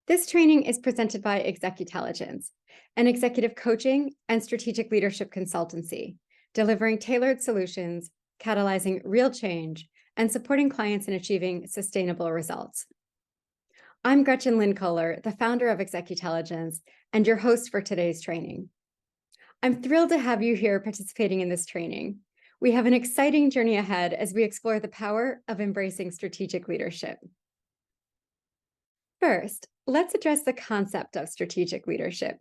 This training is presented by Executelligence, an executive coaching and strategic leadership consultancy, delivering tailored solutions, catalyzing real change, and supporting clients in achieving sustainable results. I'm Gretchen Lynn Kohler, the founder of Executelligence and your host for today's training. I'm thrilled to have you here participating in this training. We have an exciting journey ahead as we explore the power of embracing strategic leadership. First, let's address the concept of strategic leadership.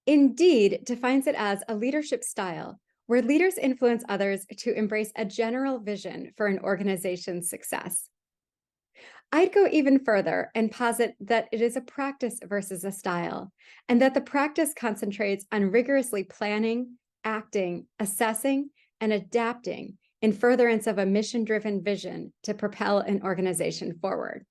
Indeed defines it as a leadership style where leaders influence others to embrace a general vision for an organization's success. I'd go even further and posit that it is a practice versus a style, and that the practice concentrates on rigorously planning, acting, assessing, and adapting in furtherance of a mission-driven vision to propel an organization forward.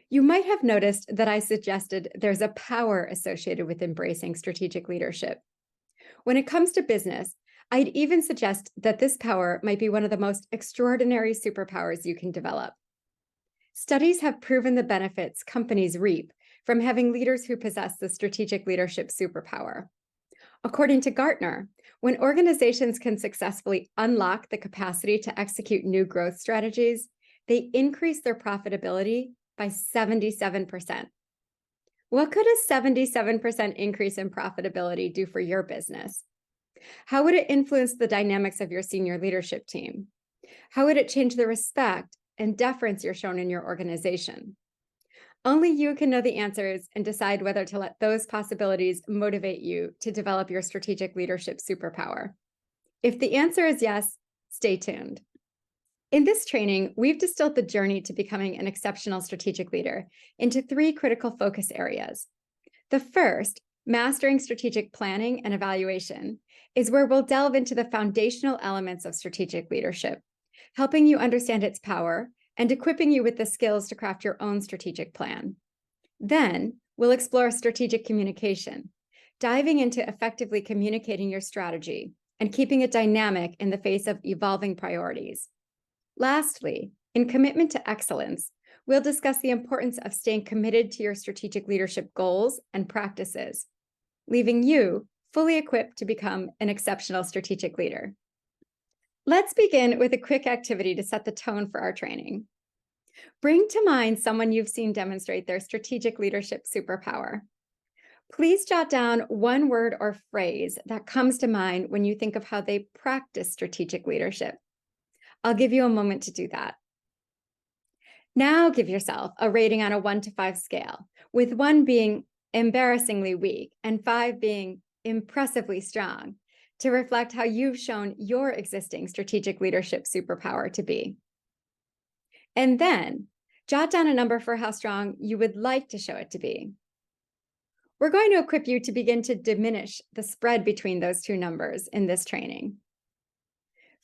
You might have noticed that I suggested there's a power associated with embracing strategic leadership. When it comes to business, I'd even suggest that this power might be one of the most extraordinary superpowers you can develop. Studies have proven the benefits companies reap from having leaders who possess the strategic leadership superpower. According to Gartner, when organizations can successfully unlock the capacity to execute new growth strategies, they increase their profitability by 77%. What could a 77% increase in profitability do for your business? How would it influence the dynamics of your senior leadership team? How would it change the respect and deference you're shown in your organization? Only you can know the answers and decide whether to let those possibilities motivate you to develop your strategic leadership superpower. If the answer is yes, stay tuned. In this training, we've distilled the journey to becoming an exceptional strategic leader into 3 critical focus areas. The first, mastering strategic planning and evaluation, is where we'll delve into the foundational elements of strategic leadership, helping you understand its power and equipping you with the skills to craft your own strategic plan. Then, we'll explore strategic communication, diving into effectively communicating your strategy and keeping it dynamic in the face of evolving priorities. Lastly, in commitment to excellence, we'll discuss the importance of staying committed to your strategic leadership goals and practices, leaving you fully equipped to become an exceptional strategic leader. Let's begin with a quick activity to set the tone for our training. Bring to mind someone you've seen demonstrate their strategic leadership superpower. Please jot down one word or phrase that comes to mind when you think of how they practice strategic leadership. I'll give you a moment to do that. Now give yourself a rating on a 1 to 5 scale, with 1 being embarrassingly weak and 5 being impressively strong, to reflect how you've shown your existing strategic leadership superpower to be. And then jot down a number for how strong you would like to show it to be. We're going to equip you to begin to diminish the spread between those 2 numbers in this training.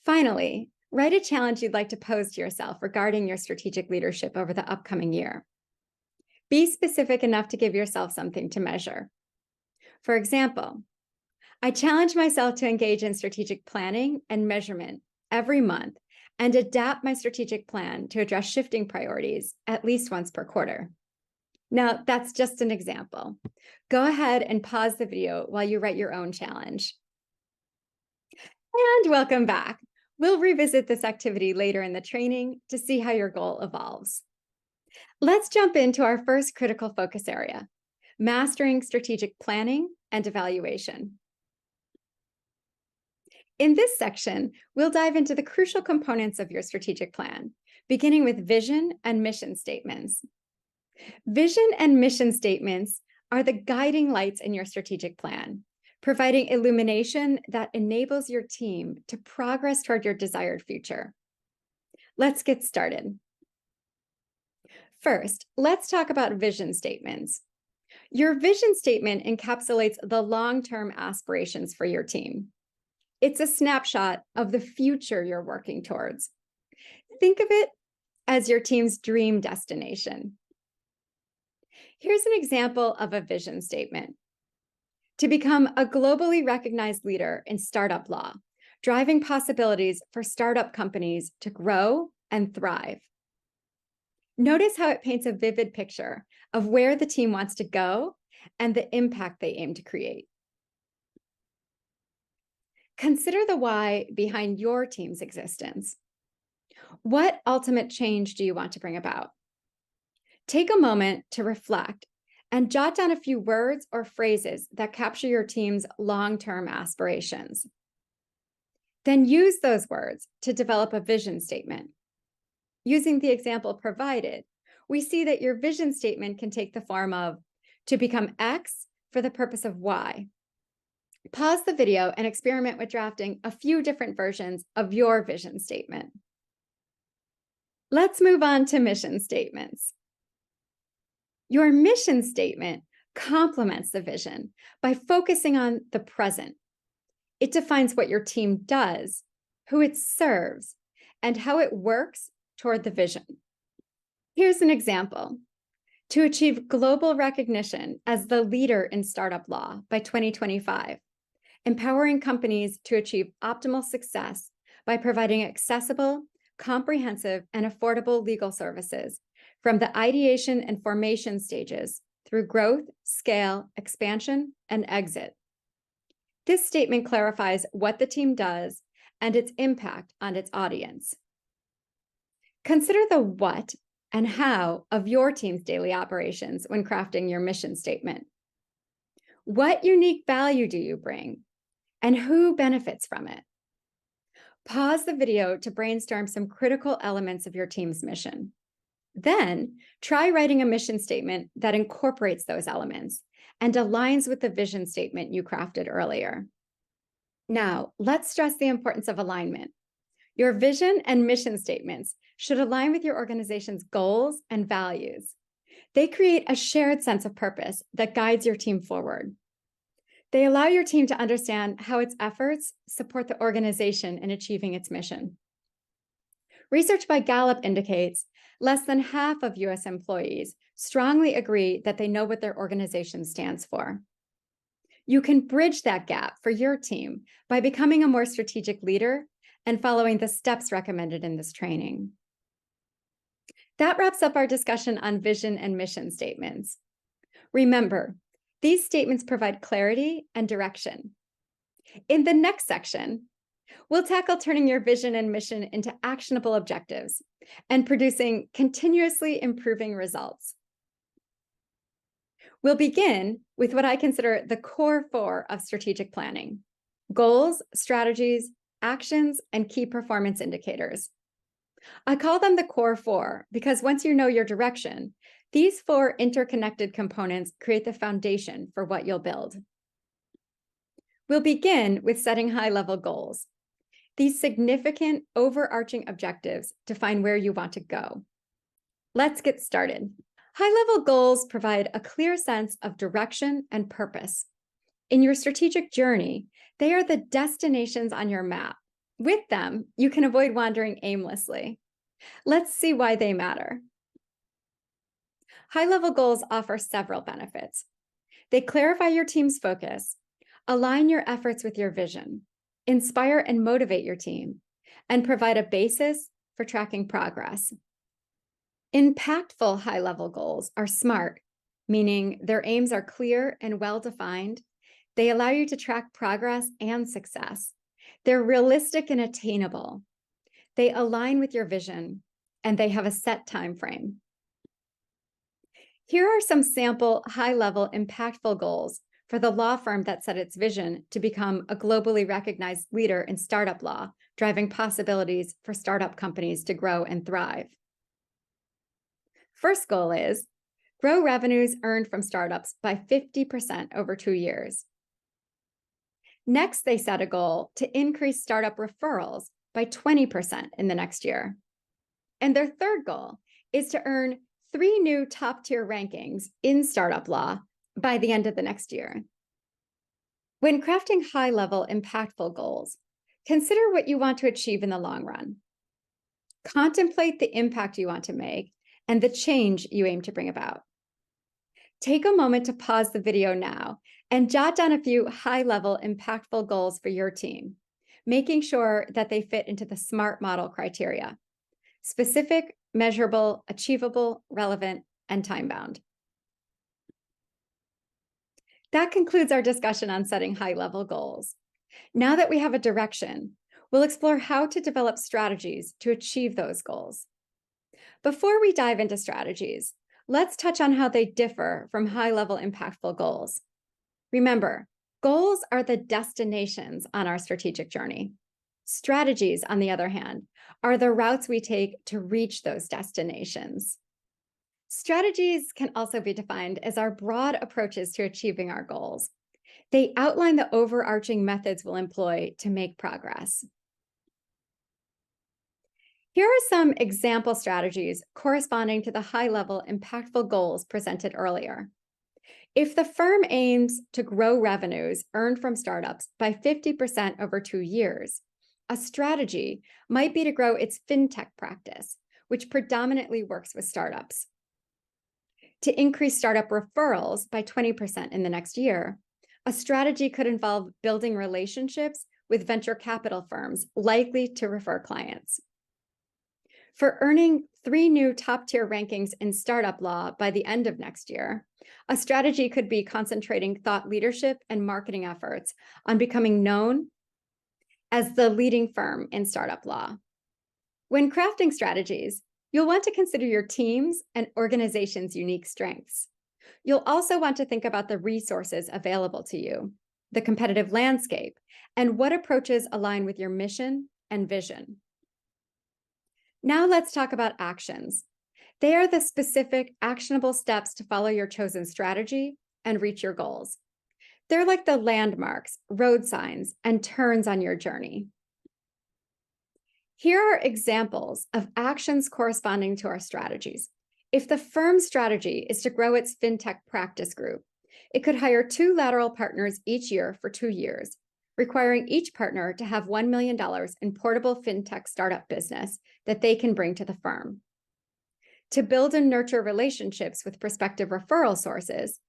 Finally, write a challenge you'd like to pose to yourself regarding your strategic leadership over the upcoming year. Be specific enough to give yourself something to measure. For example, I challenge myself to engage in strategic planning and measurement every month and adapt my strategic plan to address shifting priorities at least once per quarter. Now, that's just an example. Go ahead and pause the video while you write your own challenge. And welcome back. We'll revisit this activity later in the training to see how your goal evolves. Let's jump into our first critical focus area, mastering strategic planning and evaluation. In this section, we'll dive into the crucial components of your strategic plan, beginning with vision and mission statements. Vision and mission statements are the guiding lights in your strategic plan, providing illumination that enables your team to progress toward your desired future. Let's get started. First, let's talk about vision statements. Your vision statement encapsulates the long-term aspirations for your team. It's a snapshot of the future you're working towards. Think of it as your team's dream destination. Here's an example of a vision statement. To become a globally recognized leader in startup law, driving possibilities for startup companies to grow and thrive. Notice how it paints a vivid picture of where the team wants to go and the impact they aim to create. Consider the why behind your team's existence. What ultimate change do you want to bring about? Take a moment to reflect and jot down a few words or phrases that capture your team's long-term aspirations. Then use those words to develop a vision statement. Using the example provided, we see that your vision statement can take the form of to become X for the purpose of Y. Pause the video and experiment with drafting a few different versions of your vision statement. Let's move on to mission statements. Your mission statement complements the vision by focusing on the present. It defines what your team does, who it serves, and how it works toward the vision. Here's an example. To achieve global recognition as the leader in startup law by 2025, empowering companies to achieve optimal success by providing accessible, comprehensive, and affordable legal services from the ideation and formation stages through growth, scale, expansion, and exit. This statement clarifies what the team does and its impact on its audience. Consider the what and how of your team's daily operations when crafting your mission statement. What unique value do you bring, and who benefits from it? Pause the video to brainstorm some critical elements of your team's mission. Then, try writing a mission statement that incorporates those elements and aligns with the vision statement you crafted earlier. Now, let's stress the importance of alignment. Your vision and mission statements should align with your organization's goals and values. They create a shared sense of purpose that guides your team forward. They allow your team to understand how its efforts support the organization in achieving its mission. Research by Gallup indicates less than half of US employees strongly agree that they know what their organization stands for. You can bridge that gap for your team by becoming a more strategic leader and following the steps recommended in this training. That wraps up our discussion on vision and mission statements. Remember, these statements provide clarity and direction. In the next section, we'll tackle turning your vision and mission into actionable objectives and producing continuously improving results. We'll begin with what I consider the core four of strategic planning: goals, strategies, actions, and key performance indicators. I call them the core four because once you know your direction, these four interconnected components create the foundation for what you'll build. We'll begin with setting high-level goals. These significant overarching objectives define where you want to go. Let's get started. High-level goals provide a clear sense of direction and purpose. In your strategic journey, they are the destinations on your map. With them, you can avoid wandering aimlessly. Let's see why they matter. High-level goals offer several benefits. They clarify your team's focus, align your efforts with your vision, inspire and motivate your team, and provide a basis for tracking progress. Impactful high-level goals are SMART, meaning their aims are clear and well-defined. They allow you to track progress and success. They're realistic and attainable. They align with your vision, and they have a set time frame. Here are some sample high-level impactful goals for the law firm that set its vision to become a globally recognized leader in startup law, driving possibilities for startup companies to grow and thrive. First goal is grow revenues earned from startups by 50% over 2 years. Next, they set a goal to increase startup referrals by 20% in the next year. And their third goal is to earn 3 new top-tier rankings in startup law by the end of the next year. When crafting high-level, impactful goals, consider what you want to achieve in the long run. Contemplate the impact you want to make and the change you aim to bring about. Take a moment to pause the video now and jot down a few high-level, impactful goals for your team, making sure that they fit into the SMART model criteria: specific, measurable, achievable, relevant, and time-bound. That concludes our discussion on setting high-level goals. Now that we have a direction, we'll explore how to develop strategies to achieve those goals. Before we dive into strategies, let's touch on how they differ from high-level impactful goals. Remember, goals are the destinations on our strategic journey. Strategies, on the other hand, are the routes we take to reach those destinations. Strategies can also be defined as our broad approaches to achieving our goals. They outline the overarching methods we'll employ to make progress. Here are some example strategies corresponding to the high-level impactful goals presented earlier. If the firm aims to grow revenues earned from startups by 50% over 2 years, a strategy might be to grow its fintech practice, which predominantly works with startups. To increase startup referrals by 20% in the next year, a strategy could involve building relationships with venture capital firms likely to refer clients. For earning 3 new top-tier rankings in startup law by the end of next year, a strategy could be concentrating thought leadership and marketing efforts on becoming known as the leading firm in startup law. When crafting strategies, you'll want to consider your team's and organization's unique strengths. You'll also want to think about the resources available to you, the competitive landscape, and what approaches align with your mission and vision. Now let's talk about actions. They are the specific, actionable steps to follow your chosen strategy and reach your goals. They're like the landmarks, road signs, and turns on your journey. Here are examples of actions corresponding to our strategies. If the firm's strategy is to grow its fintech practice group, it could hire 2 lateral partners each year for 2 years, requiring each partner to have $1 million in portable fintech startup business that they can bring to the firm. To build and nurture relationships with prospective referral sources,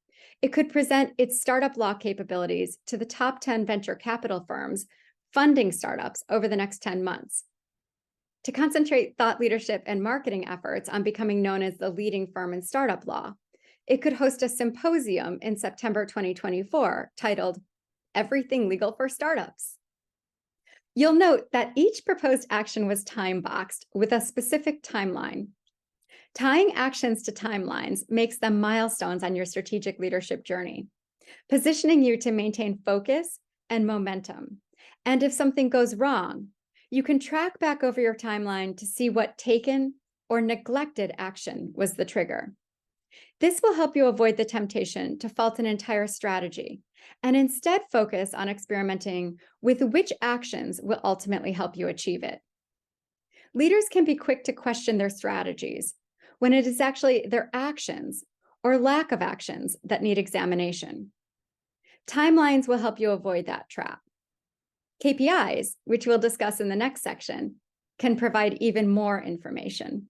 it could present its startup law capabilities to the top 10 venture capital firms funding startups over the next 10 months. To concentrate thought leadership and marketing efforts on becoming known as the leading firm in startup law, it could host a symposium in September 2024 titled Everything Legal for Startups. You'll note that each proposed action was time-boxed with a specific timeline. Tying actions to timelines makes them milestones on your strategic leadership journey, positioning you to maintain focus and momentum. And if something goes wrong, you can track back over your timeline to see what taken or neglected action was the trigger. This will help you avoid the temptation to fault an entire strategy and instead focus on experimenting with which actions will ultimately help you achieve it. Leaders can be quick to question their strategies when it is actually their actions or lack of actions that need examination. Timelines will help you avoid that trap. KPIs, which we'll discuss in the next section, can provide even more information.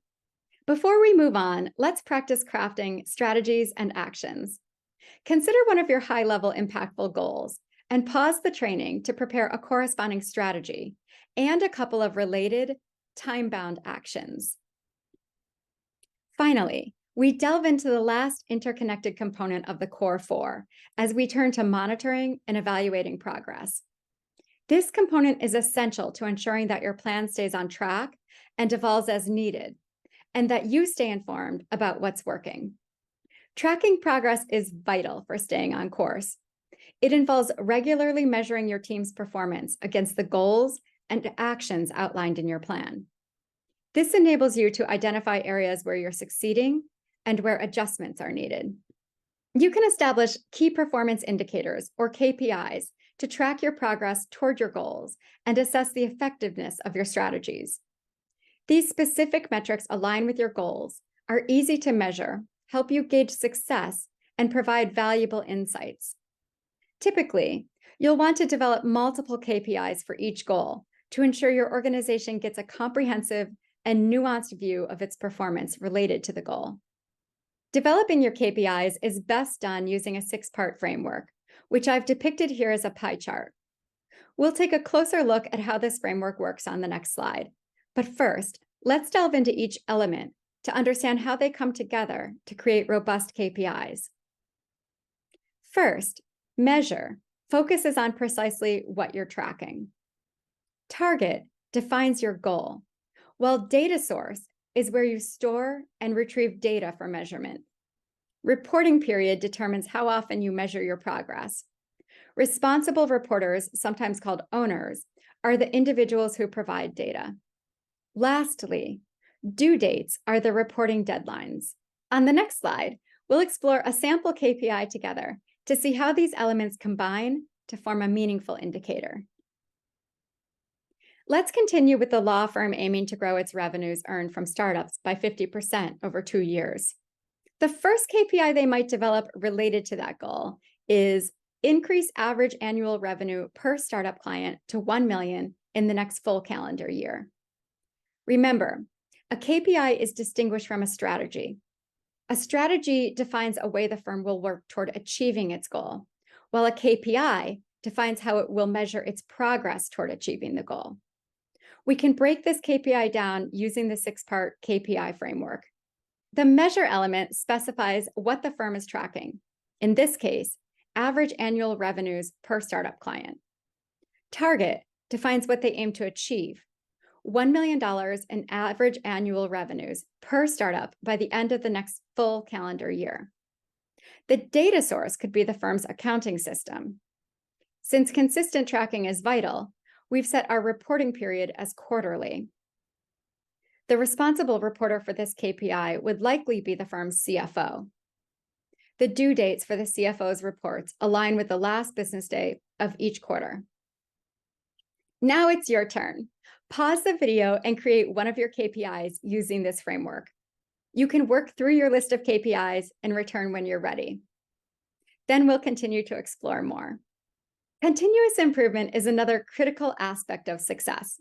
Before we move on, let's practice crafting strategies and actions. Consider one of your high-level impactful goals and pause the training to prepare a corresponding strategy and a couple of related time-bound actions. Finally, we delve into the last interconnected component of the core 4 as we turn to monitoring and evaluating progress. This component is essential to ensuring that your plan stays on track and evolves as needed, and that you stay informed about what's working. Tracking progress is vital for staying on course. It involves regularly measuring your team's performance against the goals and actions outlined in your plan. This enables you to identify areas where you're succeeding and where adjustments are needed. You can establish key performance indicators, or KPIs, to track your progress toward your goals and assess the effectiveness of your strategies. These specific metrics align with your goals, are easy to measure, help you gauge success, and provide valuable insights. Typically, you'll want to develop multiple KPIs for each goal to ensure your organization gets a comprehensive and nuanced view of its performance related to the goal. Developing your KPIs is best done using a 6-part framework, which I've depicted here as a pie chart. We'll take a closer look at how this framework works on the next slide. But first, let's delve into each element to understand how they come together to create robust KPIs. First, measure focuses on precisely what you're tracking. Target defines your goal, while data source is where you store and retrieve data for measurement. Reporting period determines how often you measure your progress. Responsible reporters, sometimes called owners, are the individuals who provide data. Lastly, due dates are the reporting deadlines. On the next slide, we'll explore a sample KPI together to see how these elements combine to form a meaningful indicator. Let's continue with the law firm aiming to grow its revenues earned from startups by 50% over 2 years. The first KPI they might develop related to that goal is increase average annual revenue per startup client to 1 million in the next full calendar year. Remember, a KPI is distinguished from a strategy. A strategy defines a way the firm will work toward achieving its goal, while a KPI defines how it will measure its progress toward achieving the goal. We can break this KPI down using the 6-part KPI framework. The measure element specifies what the firm is tracking. In this case, average annual revenues per startup client. Target defines what they aim to achieve. $1 million in average annual revenues per startup by the end of the next full calendar year. The data source could be the firm's accounting system. Since consistent tracking is vital, we've set our reporting period as quarterly. The responsible reporter for this KPI would likely be the firm's CFO. The due dates for the CFO's reports align with the last business day of each quarter. Now it's your turn. Pause the video and create one of your KPIs using this framework. You can work through your list of KPIs and return when you're ready. Then we'll continue to explore more. Continuous improvement is another critical aspect of success.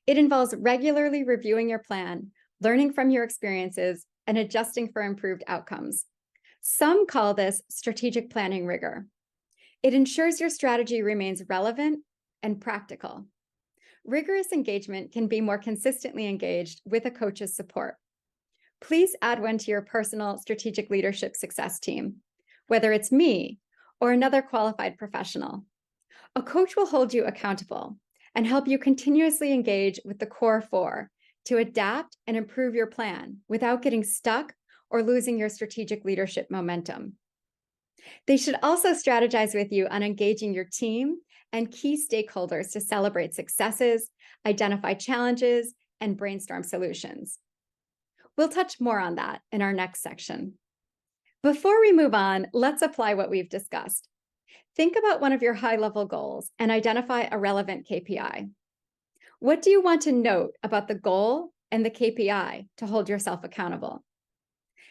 It involves regularly reviewing your plan, learning from your experiences, and adjusting for improved outcomes. Some call this strategic planning rigor. It ensures your strategy remains relevant and practical. Rigorous engagement can be more consistently engaged with a coach's support. Please add one to your personal strategic leadership success team, whether it's me or another qualified professional. A coach will hold you accountable and help you continuously engage with the core 4 to adapt and improve your plan without getting stuck or losing your strategic leadership momentum. They should also strategize with you on engaging your team and key stakeholders to celebrate successes, identify challenges, and brainstorm solutions. We'll touch more on that in our next section. Before we move on, let's apply what we've discussed. Think about one of your high-level goals and identify a relevant KPI. What do you want to note about the goal and the KPI to hold yourself accountable?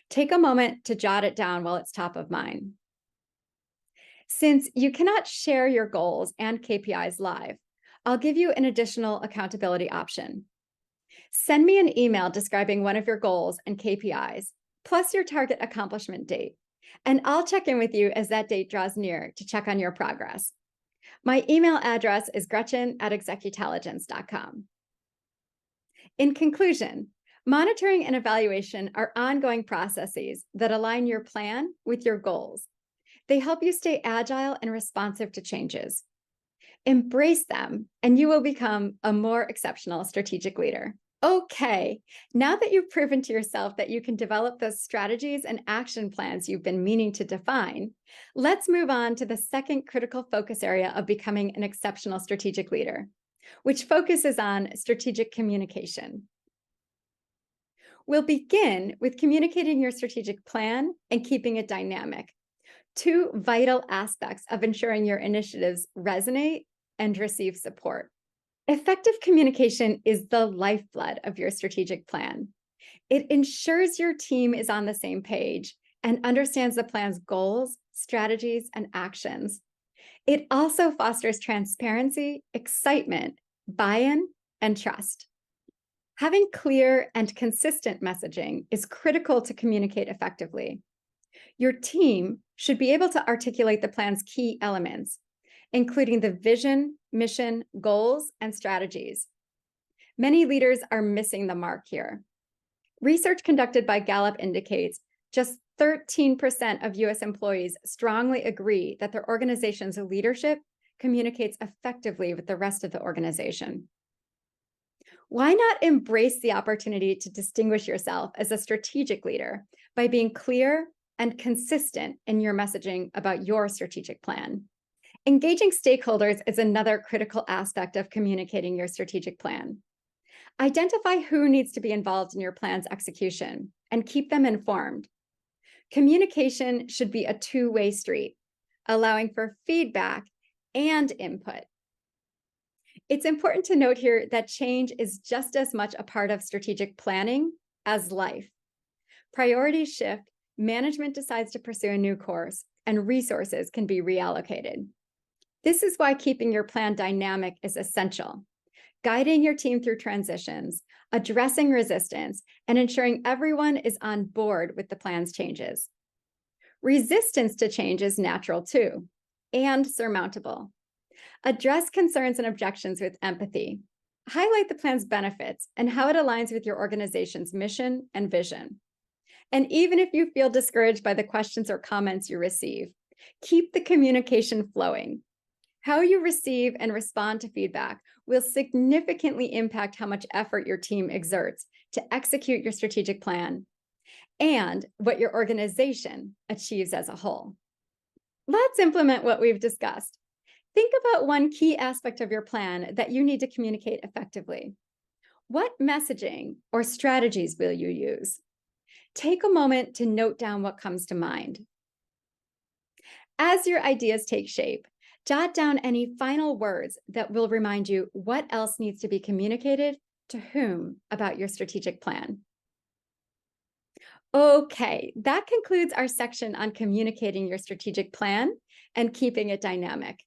Take a moment to jot it down while it's top of mind. Since you cannot share your goals and KPIs live, I'll give you an additional accountability option. Send me an email describing one of your goals and KPIs, plus your target accomplishment date, and I'll check in with you as that date draws near to check on your progress. My email address is gretchen@executelligence.com. In conclusion, monitoring and evaluation are ongoing processes that align your plan with your goals. They help you stay agile and responsive to changes. Embrace them, and you will become a more exceptional strategic leader. Okay, now that you've proven to yourself that you can develop those strategies and action plans you've been meaning to define, let's move on to the second critical focus area of becoming an exceptional strategic leader, which focuses on strategic communication. We'll begin with communicating your strategic plan and keeping it dynamic, 2 vital aspects of ensuring your initiatives resonate and receive support. Effective communication is the lifeblood of your strategic plan. It ensures your team is on the same page and understands the plan's goals, strategies, and actions. It also fosters transparency, excitement, buy-in, and trust. Having clear and consistent messaging is critical to communicate effectively. Your team should be able to articulate the plan's key elements, including the vision, mission, goals, and strategies. Many leaders are missing the mark here. Research conducted by Gallup indicates just 13% of US employees strongly agree that their organization's leadership communicates effectively with the rest of the organization. Why not embrace the opportunity to distinguish yourself as a strategic leader by being clear and consistent in your messaging about your strategic plan? Engaging stakeholders is another critical aspect of communicating your strategic plan. Identify who needs to be involved in your plan's execution and keep them informed. Communication should be a two-way street, allowing for feedback and input. It's important to note here that change is just as much a part of strategic planning as life. Priorities shift, management decides to pursue a new course, and resources can be reallocated. This is why keeping your plan dynamic is essential. Guiding your team through transitions, addressing resistance, and ensuring everyone is on board with the plan's changes. Resistance to change is natural too, and surmountable. Address concerns and objections with empathy. Highlight the plan's benefits and how it aligns with your organization's mission and vision. And even if you feel discouraged by the questions or comments you receive, keep the communication flowing. How you receive and respond to feedback will significantly impact how much effort your team exerts to execute your strategic plan and what your organization achieves as a whole. Let's implement what we've discussed. Think about one key aspect of your plan that you need to communicate effectively. What messaging or strategies will you use? Take a moment to note down what comes to mind. As your ideas take shape, jot down any final words that will remind you what else needs to be communicated to whom about your strategic plan. Okay, that concludes our section on communicating your strategic plan and keeping it dynamic.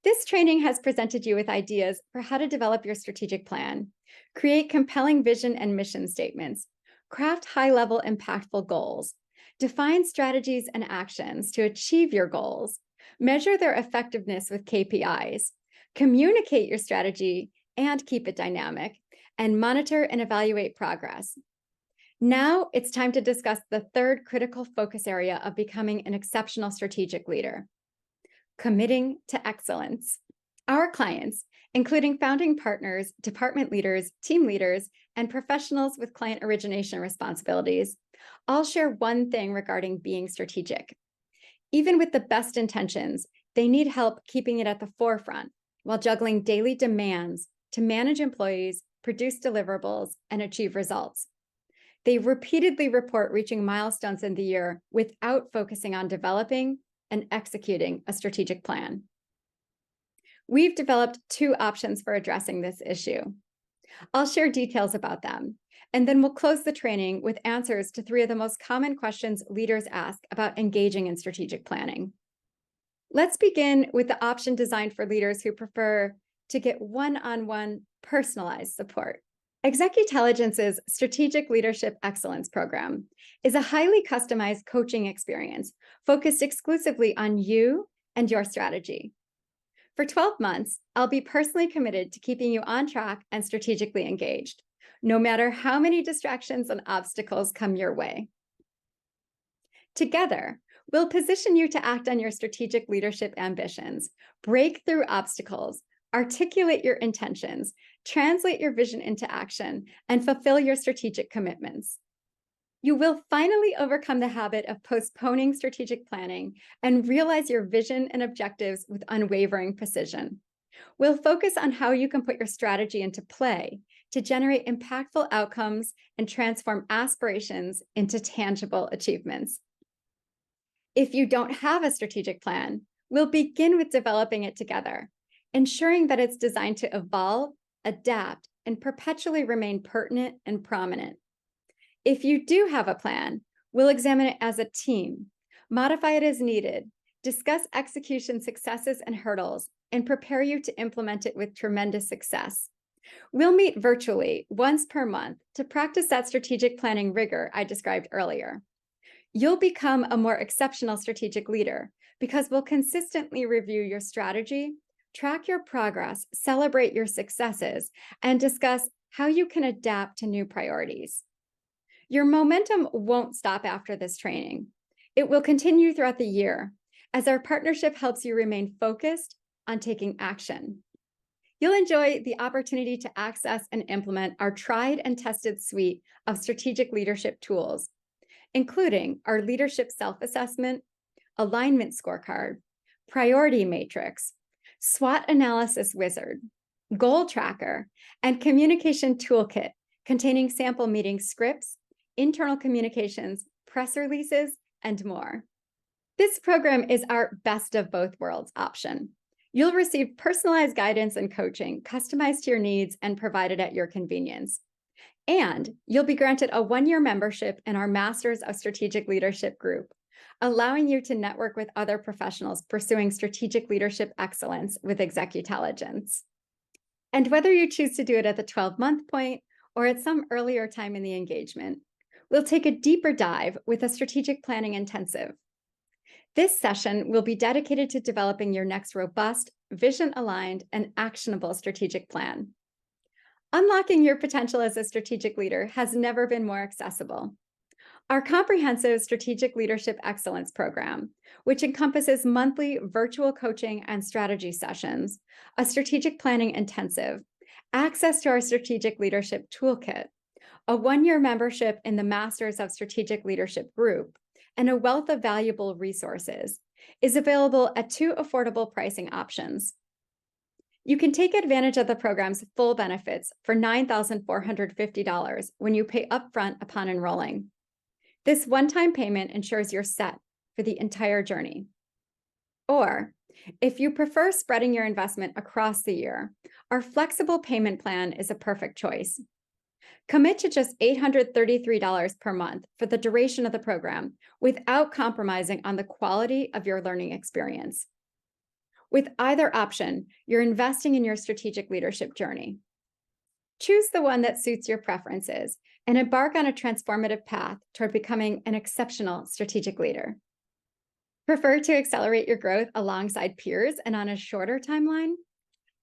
This training has presented you with ideas for how to develop your strategic plan, create compelling vision and mission statements, craft high-level impactful goals, define strategies and actions to achieve your goals, measure their effectiveness with KPIs, communicate your strategy and keep it dynamic, and monitor and evaluate progress. Now it's time to discuss the third critical focus area of becoming an exceptional strategic leader: committing to excellence. Our clients, including founding partners, department leaders, team leaders, and professionals with client origination responsibilities, all share one thing regarding being strategic. Even with the best intentions, they need help keeping it at the forefront while juggling daily demands to manage employees, produce deliverables, and achieve results. They repeatedly report reaching milestones in the year without focusing on developing and executing a strategic plan. We've developed two options for addressing this issue. I'll share details about them, and then we'll close the training with answers to three of the most common questions leaders ask about engaging in strategic planning. Let's begin with the option designed for leaders who prefer to get one-on-one personalized support. Executelligence's Strategic Leadership Excellence Program is a highly customized coaching experience focused exclusively on you and your strategy. For 12 months, I'll be personally committed to keeping you on track and strategically engaged, no matter how many distractions and obstacles come your way. Together, we'll position you to act on your strategic leadership ambitions, break through obstacles, articulate your intentions, translate your vision into action, and fulfill your strategic commitments. You will finally overcome the habit of postponing strategic planning and realize your vision and objectives with unwavering precision. We'll focus on how you can put your strategy into play to generate impactful outcomes and transform aspirations into tangible achievements. If you don't have a strategic plan, we'll begin with developing it together, ensuring that it's designed to evolve, adapt, and perpetually remain pertinent and prominent. If you do have a plan, we'll examine it as a team, modify it as needed, discuss execution successes and hurdles, and prepare you to implement it with tremendous success. We'll meet virtually once per month to practice that strategic planning rigor I described earlier. You'll become a more exceptional strategic leader because we'll consistently review your strategy, track your progress, celebrate your successes, and discuss how you can adapt to new priorities. Your momentum won't stop after this training. It will continue throughout the year as our partnership helps you remain focused on taking action. You'll enjoy the opportunity to access and implement our tried and tested suite of strategic leadership tools, including our leadership self-assessment, alignment scorecard, priority matrix, SWOT analysis wizard, goal tracker, and communication toolkit containing sample meeting scripts, internal communications, press releases, and more. This program is our best of both worlds option. You'll receive personalized guidance and coaching customized to your needs and provided at your convenience. And you'll be granted a 1-year membership in our Masters of Strategic Leadership group, allowing you to network with other professionals pursuing strategic leadership excellence with Executelligence. And whether you choose to do it at the 12-month point or at some earlier time in the engagement, we'll take a deeper dive with a strategic planning intensive. This session will be dedicated to developing your next robust, vision-aligned, and actionable strategic plan. Unlocking your potential as a strategic leader has never been more accessible. Our comprehensive Strategic Leadership Excellence program, which encompasses monthly virtual coaching and strategy sessions, a strategic planning intensive, access to our Strategic Leadership Toolkit, a 1-year membership in the Masters of Strategic Leadership group, and a wealth of valuable resources, is available at 2 affordable pricing options. You can take advantage of the program's full benefits for $9,450 when you pay upfront upon enrolling. This one-time payment ensures you're set for the entire journey. Or, if you prefer spreading your investment across the year, our flexible payment plan is a perfect choice. Commit to just $833 per month for the duration of the program without compromising on the quality of your learning experience. With either option, you're investing in your strategic leadership journey. Choose the one that suits your preferences and embark on a transformative path toward becoming an exceptional strategic leader. Prefer to accelerate your growth alongside peers and on a shorter timeline?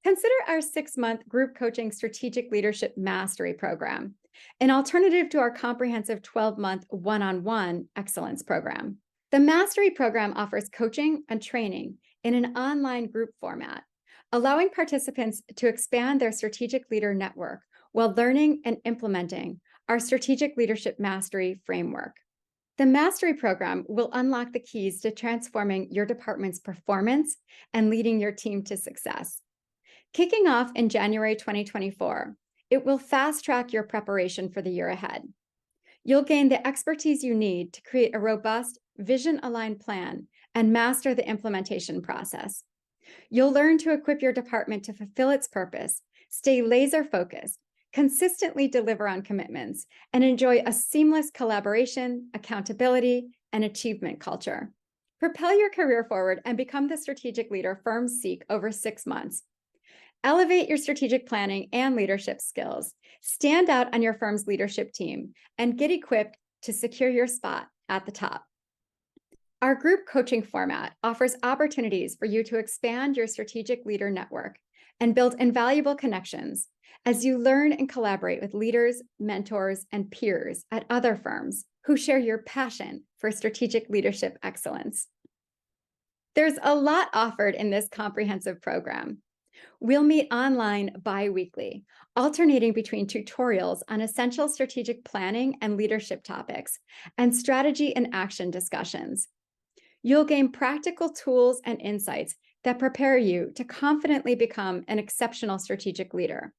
Consider our 6-month group coaching strategic leadership mastery program, an alternative to our comprehensive 12-month one-on-one excellence program. The mastery program offers coaching and training in an online group format, allowing participants to expand their strategic leader network while learning and implementing our strategic leadership mastery framework. The mastery program will unlock the keys to transforming your department's performance and leading your team to success. Kicking off in January 2024, it will fast-track your preparation for the year ahead. You'll gain the expertise you need to create a robust, vision-aligned plan and master the implementation process. You'll learn to equip your department to fulfill its purpose, stay laser-focused, consistently deliver on commitments, and enjoy a seamless collaboration, accountability, and achievement culture. Propel your career forward and become the strategic leader firms seek over 6 months. Elevate your strategic planning and leadership skills, stand out on your firm's leadership team, and get equipped to secure your spot at the top. Our group coaching format offers opportunities for you to expand your strategic leader network and build invaluable connections as you learn and collaborate with leaders, mentors, and peers at other firms who share your passion for strategic leadership excellence. There's a lot offered in this comprehensive program. We'll meet online bi-weekly, alternating between tutorials on essential strategic planning and leadership topics, and strategy and action discussions. You'll gain practical tools and insights that prepare you to confidently become an exceptional strategic leader.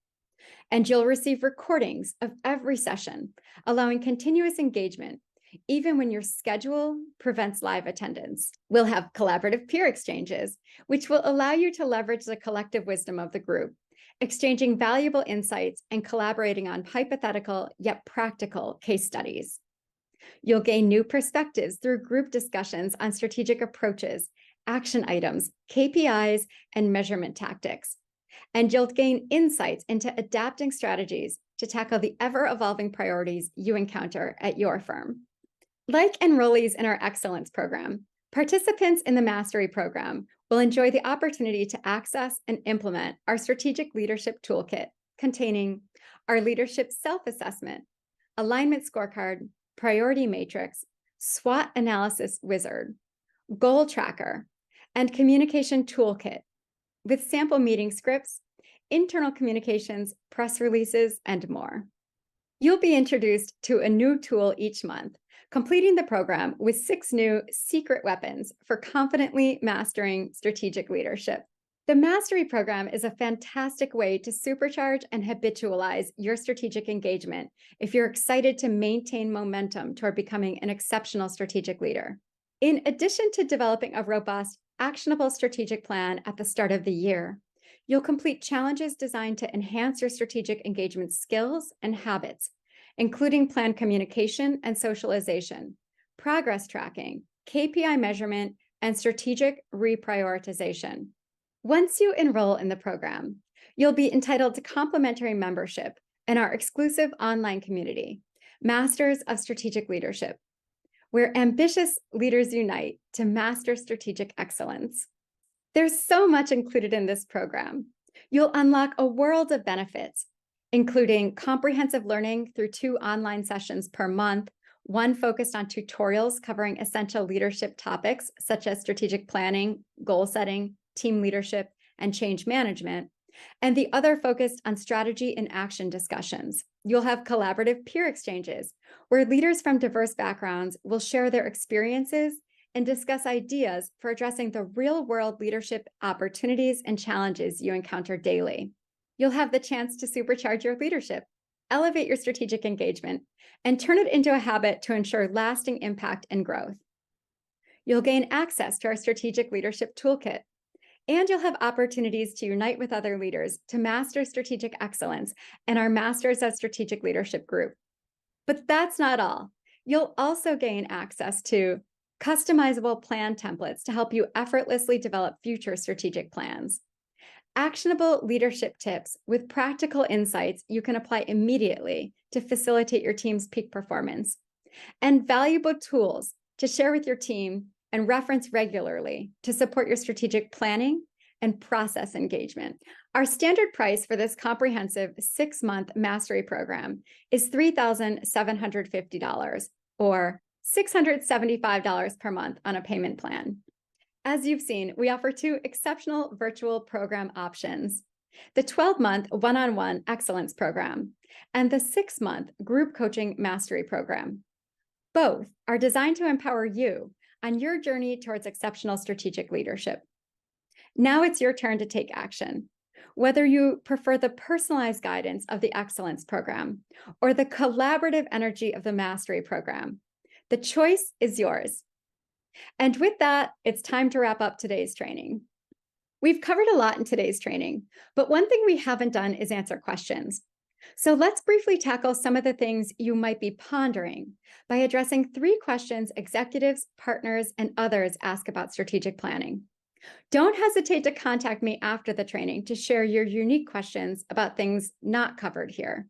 And you'll receive recordings of every session, allowing continuous engagement, even when your schedule prevents live attendance. We'll have collaborative peer exchanges, which will allow you to leverage the collective wisdom of the group, exchanging valuable insights and collaborating on hypothetical yet practical case studies. You'll gain new perspectives through group discussions on strategic approaches, action items, KPIs, and measurement tactics. And you'll gain insights into adapting strategies to tackle the ever-evolving priorities you encounter at your firm. Like enrollees in our Excellence program, participants in the Mastery program will enjoy the opportunity to access and implement our Strategic Leadership Toolkit containing our leadership self-assessment, alignment scorecard, priority matrix, SWOT analysis wizard, goal tracker, and communication toolkit with sample meeting scripts, internal communications, press releases, and more. You'll be introduced to a new tool each month, completing the program with 6 new secret weapons for confidently mastering strategic leadership. The Mastery Program is a fantastic way to supercharge and habitualize your strategic engagement if you're excited to maintain momentum toward becoming an exceptional strategic leader. In addition to developing a robust, actionable strategic plan at the start of the year, you'll complete challenges designed to enhance your strategic engagement skills and habits, including plan communication and socialization, progress tracking, KPI measurement, and strategic reprioritization. Once you enroll in the program, you'll be entitled to complimentary membership in our exclusive online community, Masters of Strategic Leadership, where ambitious leaders unite to master strategic excellence. There's so much included in this program. You'll unlock a world of benefits, including comprehensive learning through 2 online sessions per month, one focused on tutorials covering essential leadership topics such as strategic planning, goal setting, team leadership, and change management, and the other focused on strategy and action discussions. You'll have collaborative peer exchanges where leaders from diverse backgrounds will share their experiences and discuss ideas for addressing the real-world leadership opportunities and challenges you encounter daily. You'll have the chance to supercharge your leadership, elevate your strategic engagement, and turn it into a habit to ensure lasting impact and growth. You'll gain access to our strategic leadership toolkit, and you'll have opportunities to unite with other leaders to master strategic excellence in our Masters of Strategic Leadership group. But that's not all. You'll also gain access to customizable plan templates to help you effortlessly develop future strategic plans, actionable leadership tips with practical insights you can apply immediately to facilitate your team's peak performance, and valuable tools to share with your team and reference regularly to support your strategic planning and process engagement. Our standard price for this comprehensive 6-month mastery program is $3,750 or $675 per month on a payment plan. As you've seen, we offer 2 exceptional virtual program options: the 12-month one-on-one excellence program and the 6-month group coaching mastery program. Both are designed to empower you on your journey towards exceptional strategic leadership. Now it's your turn to take action. Whether you prefer the personalized guidance of the Excellence Program or the collaborative energy of the Mastery Program, the choice is yours. And with that, it's time to wrap up today's training. We've covered a lot in today's training, but one thing we haven't done is answer questions. So let's briefly tackle some of the things you might be pondering by addressing 3 questions executives, partners, and others ask about strategic planning. Don't hesitate to contact me after the training to share your unique questions about things not covered here.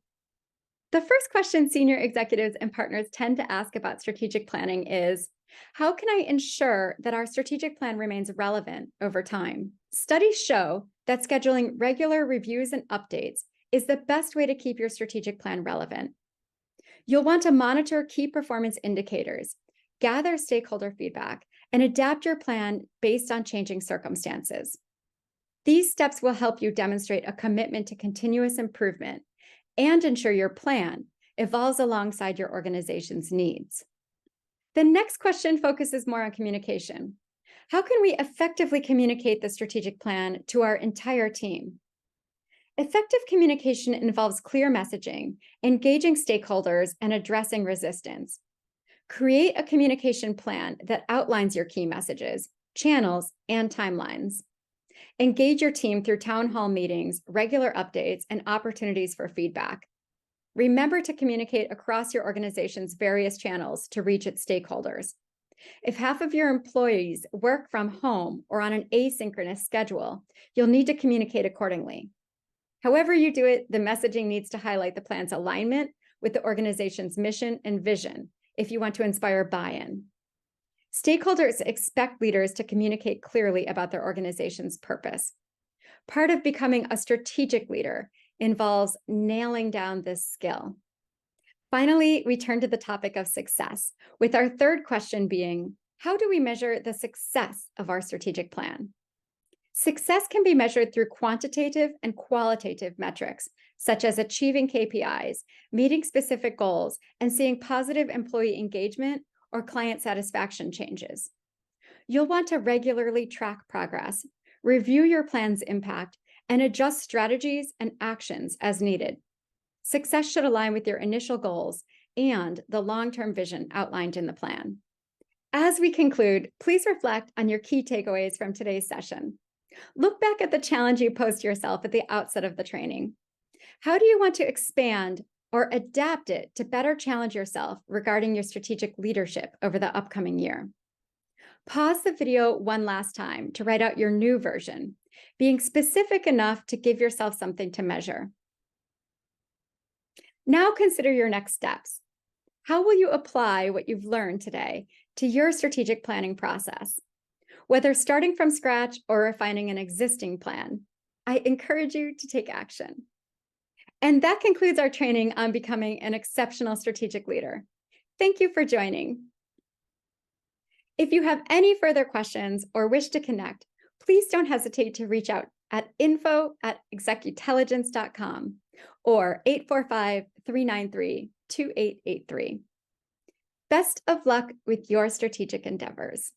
The first question senior executives and partners tend to ask about strategic planning is, how can I ensure that our strategic plan remains relevant over time? Studies show that scheduling regular reviews and updates is the best way to keep your strategic plan relevant. You'll want to monitor key performance indicators, gather stakeholder feedback, and adapt your plan based on changing circumstances. These steps will help you demonstrate a commitment to continuous improvement and ensure your plan evolves alongside your organization's needs. The next question focuses more on communication. How can we effectively communicate the strategic plan to our entire team? Effective communication involves clear messaging, engaging stakeholders, and addressing resistance. Create a communication plan that outlines your key messages, channels, and timelines. Engage your team through town hall meetings, regular updates, and opportunities for feedback. Remember to communicate across your organization's various channels to reach its stakeholders. If half of your employees work from home or on an asynchronous schedule, you'll need to communicate accordingly. However you do it, the messaging needs to highlight the plan's alignment with the organization's mission and vision if you want to inspire buy-in. Stakeholders expect leaders to communicate clearly about their organization's purpose. Part of becoming a strategic leader involves nailing down this skill. Finally, we turn to the topic of success, with our third question being, how do we measure the success of our strategic plan? Success can be measured through quantitative and qualitative metrics, such as achieving KPIs, meeting specific goals, and seeing positive employee engagement or client satisfaction changes. You'll want to regularly track progress, review your plan's impact, and adjust strategies and actions as needed. Success should align with your initial goals and the long-term vision outlined in the plan. As we conclude, please reflect on your key takeaways from today's session. Look back at the challenge you posed to yourself at the outset of the training. How do you want to expand or adapt it to better challenge yourself regarding your strategic leadership over the upcoming year? Pause the video one last time to write out your new version, being specific enough to give yourself something to measure. Now consider your next steps. How will you apply what you've learned today to your strategic planning process? Whether starting from scratch or refining an existing plan, I encourage you to take action. And that concludes our training on becoming an exceptional strategic leader. Thank you for joining. If you have any further questions or wish to connect, please don't hesitate to reach out at info@executelligence.com or 845-393-2883. Best of luck with your strategic endeavors.